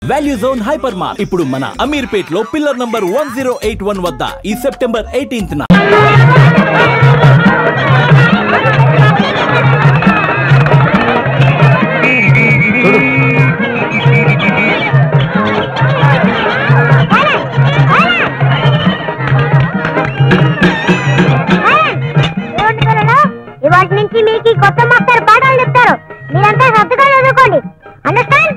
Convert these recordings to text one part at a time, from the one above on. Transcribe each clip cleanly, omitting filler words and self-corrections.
Value zone hyper mart ఇప్పుడు మన అమీర్పేట్ లో పిల్లర్ నంబర్ 1081 వద్ద ఈ సెప్టెంబర్ 18న ఇవాటి నుంచి మీకు కొత్త మాస్టర్ పాఠాలు చెప్తారు. మీరంతా శ్రద్ధగా చదువుకోండి. అండర్స్టాండ్?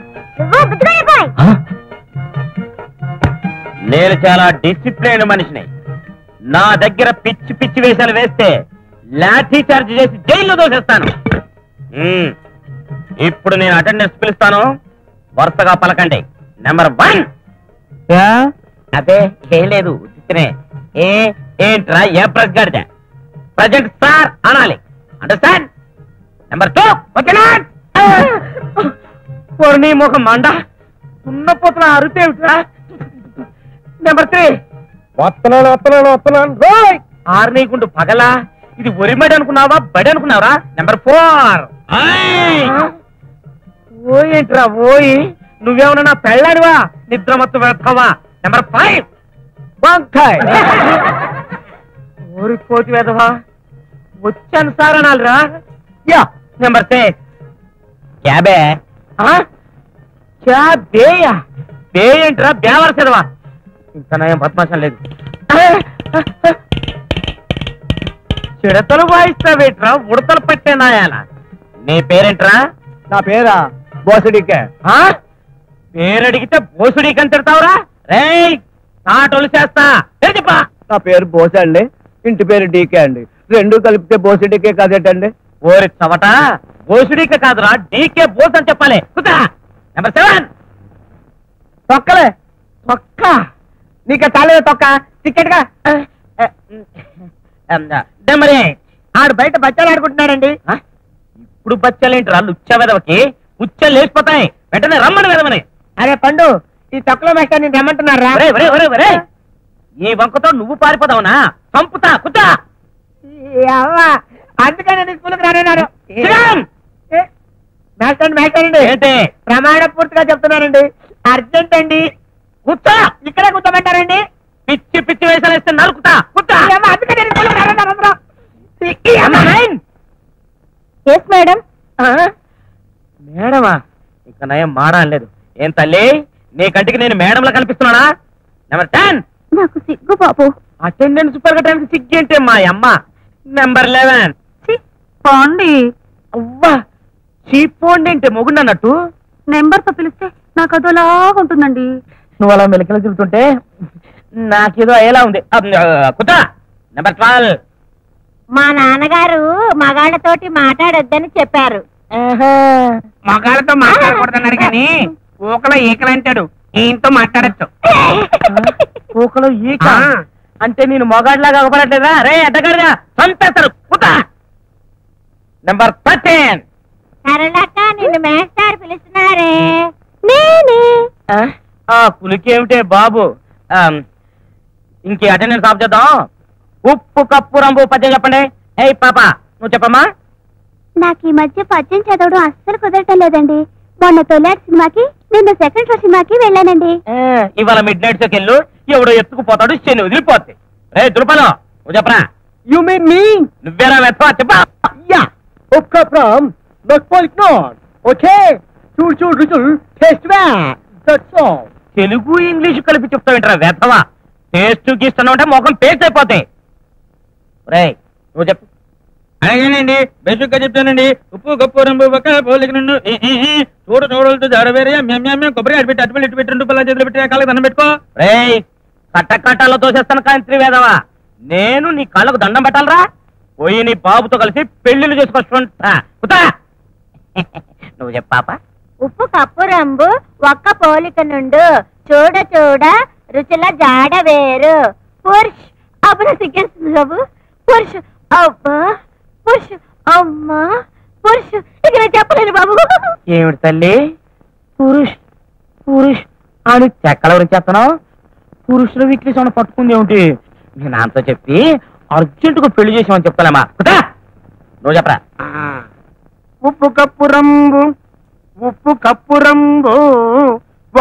నేను చాలా డిసిప్లైన్ మనిషిని. నా దగ్గర పిచ్చి పిచ్చి వేషాలు వేస్తే లాఠీ చార్జ్ చేసి జైల్లో దోసేస్తాను. ఇప్పుడు నేను అటెండెన్స్ పిలుస్తాను, వరుసగా పలకండి. నెంబర్ 1. అదే ఏం లేదు, ఏంట్రా ఏ ప్రెస్ గాడిద ప్రజెంట్ సార్ అనాలి. అండర్స్టాండ్? నెంబర్ 2 నీ ముఖం మండ ఉన్నపోతున్న అరుతేమిట్రా. నెంబర్ 3 వస్తున్నాను. ఆరు నీకుంటూ పగలా ఇది ఒరిమడి అనుకున్నావా బడి అనుకున్నావరా. నెంబర్ 4 ఓ ఏంట్రా ఓయి, నువ్వేమన్నా నా పెళ్ళాడివా నిద్రమత్తు వెళ్తావా. నెంబర్ 5 వంకాయ్ ఓరి కోతి వేదవా వచ్చాను సార్ అనాలిరా. యా. నెంబర్ 6 క్యాబే క్యాబేయా బే ఏంట్రా బేవర చదవా. ఇంకా నయం బద్మాషం లేదు. చిడతలు వాయిస్తావేట్రా ఉడతలు పట్టే నాయాల. నీ పేరేంట్రా? నా పేరా బోసుడికే. పేరడిగితే బోసుడికి అని తిడతావురా. రేయ్ తాటోలు చేస్తా చెప్పా. నా పేరు బోసే అండి, ఇంటి పేరు డీకే అండి. రెండు కలిపితే బోసుడికే కదేటండి. ఓరి చవట బోసుడికే కాదురా డీకే బోస్ అని చెప్పాలి. నెంబర్ 7 తొక్కలే తొక్క. నీకే తాలేదు తొక్క టికెట్ గా. నెంబర్ 8 ఆడు బయట బచ్చాలు ఆడుకుంటున్నాడండి. ఇప్పుడు బచ్చలేంటిరా లుచ్చ వెదవకి ఉచ్చలు లేచిపోతాయి. వెంటనే రమ్మని వెదవని. అరే పండు, ఈ తొక్కలో మేస్టర్ నేను రమ్మంటున్నారా? ఈ వంకతో నువ్వు పారిపోదావునా? పంపుతా కుట్టా. అందుకని స్కూల్కి రానున్నారు. మేస్టర్ అండి ఏంటి ప్రమాణ పూర్తిగా చెప్తున్నారండి. అర్జెంట్ అండి. కూర్చో. ఇక్కడే కూర్చోమంటారండి. పిచ్చి పిచ్చి వేసాలు వేస్తే నరుకుతా. కుట్టా. మేడం మేడమా? ఇంకా నయం మాడా లేదు. ఏం తల్లి నీ కంటికి నేను మేడంలా కనిపిస్తున్నానా? నెంబర్ 10 నాకు సిగ్గు బాబు. అటెండెన్స్ పెరగడానికి సిగ్గేంటే మా అమ్మ. నెంబర్ 11 పోండి. అవ్వా చీపోండి అంటే మొగుండన్నట్టు. నెంబర్ తో పిలిస్తే నాకు అదోలాగా ఉంటుందండి. నువ్వు అలా మెలికలు తిరుగుతుంటే నాకేదో అయ్యేలా ఉంది. కుట్టా. నెంబర్ 12 మా నాన్నగారు మగాళ్ళతోటి మాట్లాడొద్దని చెప్పారు. మగాళ్ళతో మాట్లాడకూడదన్నారు కానీ ఊకలో ఈకలు అంటాడు. ఈయనతో మాట్లాడచ్చు. ఊకలో ఈక అంటే నేను మొగాడిలాగా అవ్వట్లేదా? రే అడ్డగాడిగా చంపేస్తారు. కుట్టా. నెంబర్ 13 సరళక్క నిన్ను మేస్టారు పిలుస్తున్నారే. నేనే. పులికేమిటే బాబు. ఇంకే అటెండెన్స్ ఆఫ్ చేద్దాం. ఉప్పు కప్పు రంబు పద్యం చెప్పండి. ఏ పాప నువ్వు చెప్పమ్మా. నాకు ఈ మధ్య పద్యం చదవడం అస్సలు కుదరటం లేదండి. మొన్న తొలాటి సినిమాకి, నిన్న సెకండ్ షో సినిమాకి వెళ్ళానండి. ఇవాళ మిడ్ నైట్ షోకి వెళ్ళు. ఎవడో ఎత్తుకుపోతాడు, శని వదిలిపోద్ది. రే దుర్పలం నువ్వు చెప్పరా. యు మీన్ మీ? నువ్వేరా వెతవా చెప్పా. యా ఉప్పు కప్పు ఓకే చూడు రుచులు టేస్ట్ తెలుగు ఇంగ్లీష్ కలిపి చెప్తావేంట్రా వెతవా. టేస్ట్ గీస్తున్నావు అంటే మొఖం పేస్ట్ అయిపోతాయి. రే నువ్వు చెప్పు. అలాగేనండి బేసిక్ గా చెప్తానండి. ఉప్పు కప్పు రంబు పక్క పోలిక నుండి చూడలతో జాడవేరే మేము కొబ్బరి అటు పెట్టి ఇటు పెట్టి 2 పళ్ళ చేతులు పెట్టి కాళ్ళకి దండం పెట్టుకో. రే కట్టకట్టాలో తోసేస్తాను కాంత్రి వేదవా. నేను నీ కాళ్ళకు దండం పెట్టాలరా? పోయి నీ బాబుతో కలిసి పెళ్లిళ్ళు చేసుకొస్తా. నువ్వు చెప్పాపా. ఉప్పు కప్పు రంబు ఒక్క పోలిక నుండు చూడ చూడ రుచుల జాడ వేరు. పురుష్ అప్పుడు సిగ్గేస్తుంది బాబు. పురుష్ అబ్బా పురుష్ అమ్మా పురుష్ ఇక నేను చెప్పలేను బాబు. ఏమిటి తల్లి పురుష్ పురుష్ అని చెక్కల గురించి చెప్తున్నావు? పురుషుల వీక్నెస్ ఏమైనా పట్టుకుంది ఏమిటి? నేను నాతో చెప్పి అర్జెంటుగా పెళ్లి చేసామని చెప్తానమ్మా. నువ్వు చెప్పరా. ఉప్పు కప్పు రంబు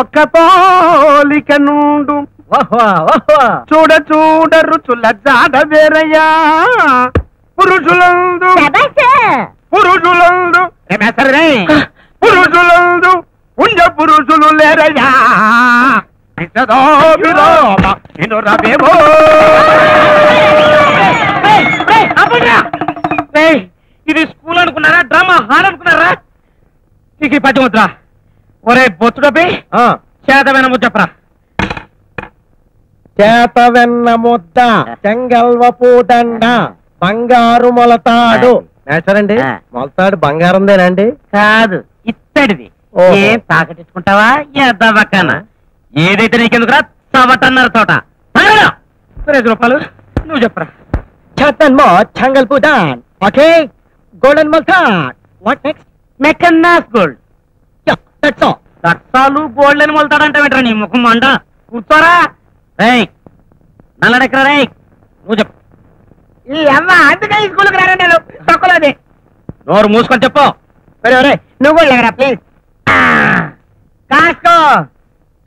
ఒక్క పోలిక నుండు చూడ చూడ రుచుల జాడ వేరయ్యా పురుషులందు పురుషులందు పురుషులందు ఉండ పురుషులు లేరయ్యా ఇది స్కూల్ అనుకున్నారా డ్రామా హాల్ అనుకున్నారా నీకు పద్యం వద్దురా ఒరే బొత్తుడపి చేతమైన ముద్దపరా చేతవెన్న ముద్ద చెంగల్వపు దండ బంగారు మొలతాడు నేచరండి మొలతాడు బంగారందేనండి కాదు ఇత్తడిది ఏం తాకటించుకుంటావా ఎద్దవక్కన ఏదైతే నీకెందుకురా చవటన్నారు తోట 5 రూపాయలు నువ్వు చెప్పరా చేతన్మో చెంగల్పు దాన్ ఓకే గోల్డెన్ మొలతాడ్ వాట్ నెక్స్ట్ మెకన్నాస్ gold that's all that's all gold అని మొలతాడంటే వెంటరా నీ ముఖం మండ కూర్చోరా రేయ్ నల్లడెక్కరా రేయ్ నువ్వు చెప్పు ఈ అమ్మ అందుకే ఈ స్కూల్కి రాను నేను తక్కువది నోరు మూసుకొని చెప్పు నువ్వు కూడా లేకరా ప్లీజ్ కాసుకో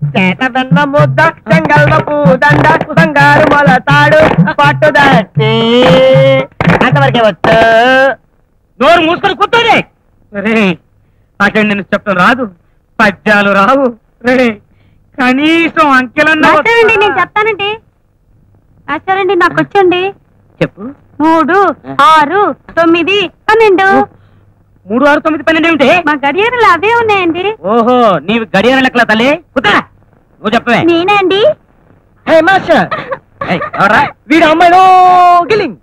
చేత వెన్న ముద్ద చెంగల్వపు దండ బంగారు మొలతాడు పట్టుదట్టి అంతవరకే వచ్చు నోరు మూసుకొని కూర్చోండి రే నాకేం నేను చెప్పడం రాదు పద్యాలు రావు రే కనీసం అంకెలన్నా నేను చెప్తానండి రాశారండి నాకు వచ్చండి చెప్పు 3, 6, 9, 12 3, 6, 9, 12 ఏమిటి మా గడియారాలు అవే ఉన్నాయండి. ఓహో నీవు గడియార లెక్కల తల్లి కుతా నువ్వు చెప్పవే నేనే అండి. హే మాస్టర్ వీడు అమ్మాయిలో గిలింగ్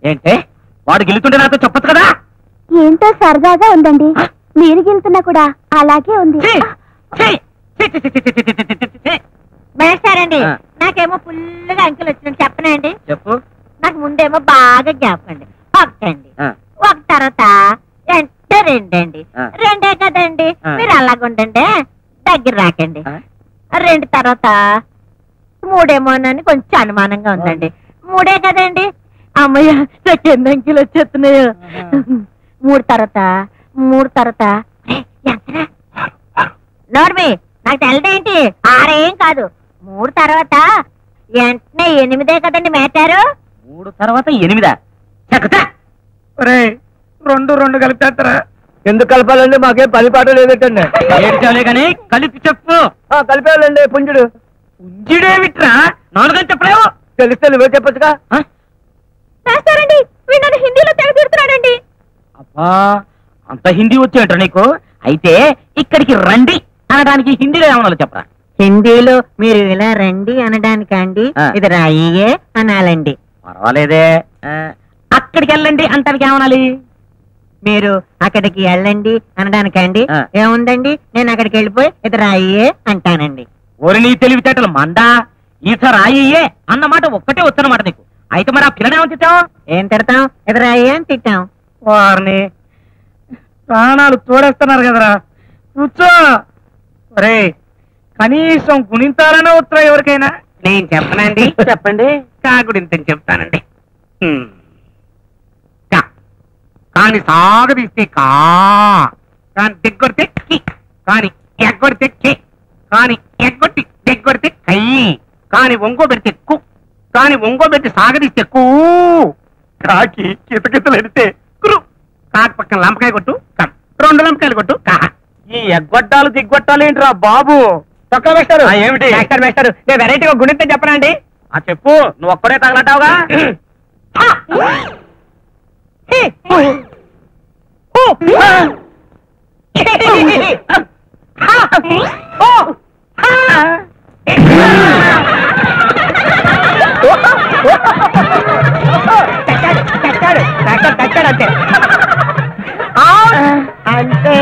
ఏంటే వాడు గెలుతుంటే నాతో చెప్పచ్చు కదా ఏంటో సరదాగా ఉందండి. మీరు గెలుతున్నా కూడా అలాగే ఉంది. మేస్తారండి నాకేమో ఫుల్గా అంకెలు వచ్చినట్టు చెప్పనండి. చెప్పు. నాకు ముందేమో బాగా జ్ఞాపకం అండి. ఒకటండి, ఒక తర్వాత అంటే రెండండి. రెండే కదండి, మీరు అలాగుండండి, దగ్గర రాకండి. 2 తర్వాత 3ఏమోనని కొంచెం అనుమానంగా ఉందండి. 3ఏ కదండి. అమ్మయ్య నాకు ఎన్ని అంకెలు వచ్చేస్తున్నాయో. 3 తర్వాత నోర్మి నాకు తెలదేంటి 6 ఏం కాదు. 3 తర్వాత వెంటనే 8ఏ కదండి మేటారు. 3 తర్వాత 8 2 కలిపేస్తారా? ఎందుకు కలపాలండి? మాకేం పని పాట లేదటండి. ఏడ్చాలే కానీ కలిపి చెప్పు. కలిపేయాలండి. పుంజుడు పుంజుడేమిట్రా 4 అని చెప్పలేవు. తెలిస్తే నువ్వే చెప్పచ్చుగా. మేస్తారండి వీడు హిందీలో తెగ తిడుతున్నాడండి. అబ్బా అంత హిందీ వచ్చేంట నీకు? అయితే ఇక్కడికి రండి అనడానికి హిందీలో ఏమన్నా చెప్పరా? హిందీలో మీరు ఇలా రండి అనడానికండి ఇది రాయే అనాలండి. పర్వాలేదే. అక్కడికి వెళ్ళండి అంటానికి ఏమనాలి? మీరు అక్కడికి వెళ్ళండి అనడానికండి ఏముందండి, నేను అక్కడికి వెళ్ళిపోయి ఇది రాయే అంటానండి. ఓరి నీ తెలివితేటలు మందా. ఈసారి రాయే అన్నమాట ఒక్కటే వచ్చనమాట నీకు. అయితే మరి ఆ పిల్లనేమో తిట్టావు? ఏం తిడతాం? ఇది రాయే అని తిట్టాం. వారిని ప్రాణాలు తోడేస్తున్నారు కదరా. కూర్చో. రే కనీసం గుణింతాలనే ఉత్తరం ఎవరికైనా. నేను చెప్పనండి. చెప్పండి. కాకుడింతని చెప్తానండి. కాని సాగదీస్తే కా, కాని దిగ్గొడితే కి, కాని ఎగ్గొడితే కే, కాని ఎగ్గొట్టి దిగ్గొడితే కై, కాని ఒంగోబెడితే కు, కాని ఒంగోబెట్టి సాగదీస్తే కూ, కాకి కితకితలు ఎడితే కురు, కాకి పక్కన లంపకాయ కొట్టు కం, 2 లంపకాయలు కొట్టు కా. ఈ ఎగ్గొట్టాలు దిగ్గొట్టాలు ఏంట్రా బాబు? చొక్కా వేస్తారు. ఏమిటి వేస్తారు? నేను వెరైటీగా గుణింతే చెప్పనండి. చెప్పు. నువ్వు ఒక్కడే తగలటావుగా. అంతే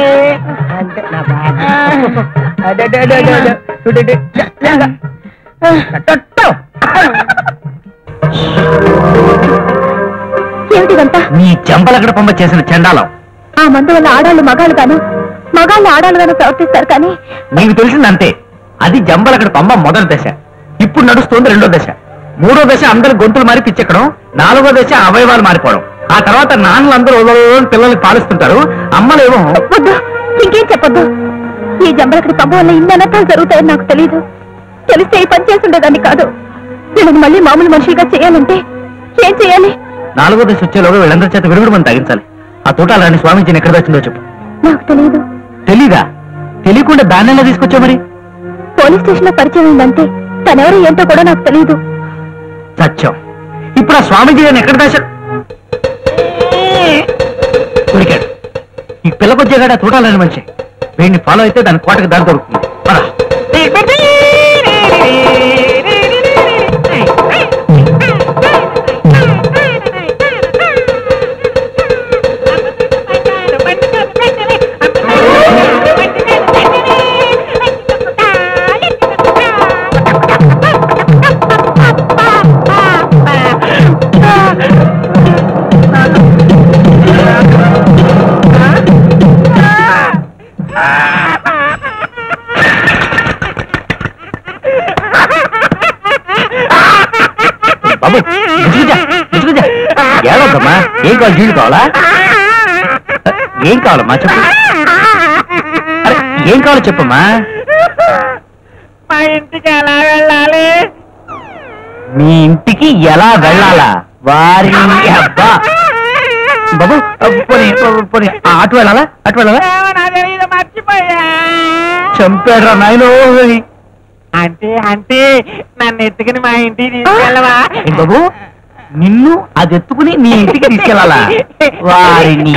అంతే నా బాబు. ఏమిటిదంతా? నీ చెంపలకడ పంప చేసిన చండాలం. ఆ మందు వల్ల ఆడాళ్ళు మగాళ్ళు గాను, మగాళ్ళు ఆడాళ్ళు గాను ప్రవర్తిస్తారు. కానీ నీకు తెలిసిందంతే. అది జంబలకడ పంప మొదటి దశ. ఇప్పుడు నడుస్తోంది 2వ దశ. 3వ దశ అందరు గొంతులు మారి పిచ్చెక్కడం. 4వ దశ అవయవాలు మారిపోవడం. ఆ తర్వాత నాన్నలందరూ పిల్లల్ని పాలిస్తుంటారు, అమ్మలేమో. వద్దు, ఇంకేం చెప్పొద్దు. ఈ జంబలక్కడి పంప వల్ల ఇన్ని అనర్థాలు జరుగుతాయని నాకు తెలియదు. తెలిస్తే ఈ పని చేసి ఉండేదాన్ని కాదు. వీళ్ళని మళ్ళీ మామూలు మనిషిగా చేయాలంటే ఏం చేయాలి? 4వ దశ వచ్చేలోగా వీళ్ళందరి చేత విరుగుడు మనం తగ్గించాలి. ఆ తోటాలని స్వామీజీని ఎక్కడ వచ్చిందో చెప్పు. నాకు తెలియదు. తెలీదా? తెలియకుండా దాన్ని ఎలా తీసుకొచ్చావు మరి? పోలీస్ స్టేషన్ లో పరిచయం అయిందంటే తనెవరో ఏంటో కూడా నాకు తెలియదు. సత్యం. ఇప్పుడు ఆ స్వామీజీ గారిని ఎక్కడ దాచారు? దొరికాడు. ఈ పిల్లకొచ్చేగాడు ఆ తోటాలని మనిషి. వీడిని ఫాలో అయితే దాని కోటకి దారి దొరుకుతుంది. పద. బాబు ఏడవద్దమ్మా. ఏం కావాలి? జీడి కావాలా? ఏం కావాలమ్మా చెప్పు. అరే ఏం కావాలో చెప్పమ్మా. మా ఇంటికి ఎలా వెళ్ళాలి? మీ ఇంటికి ఎలా వెళ్ళాలా? వారి అబ్బా బాబు పోనీ పోనీ అటు వెళ్ళాలా? అటు వెళ్ళాలా? మర్చిపోయా. చంపాడ్రా నాయనో. అంటే నన్ను ఎత్తుకుని మా ఇంటికి తీసుకెళ్ళవా? బాబు నిన్ను అది ఎత్తుకుని నీ ఇంటికి తీసుకెళ్ళాలా? వారిని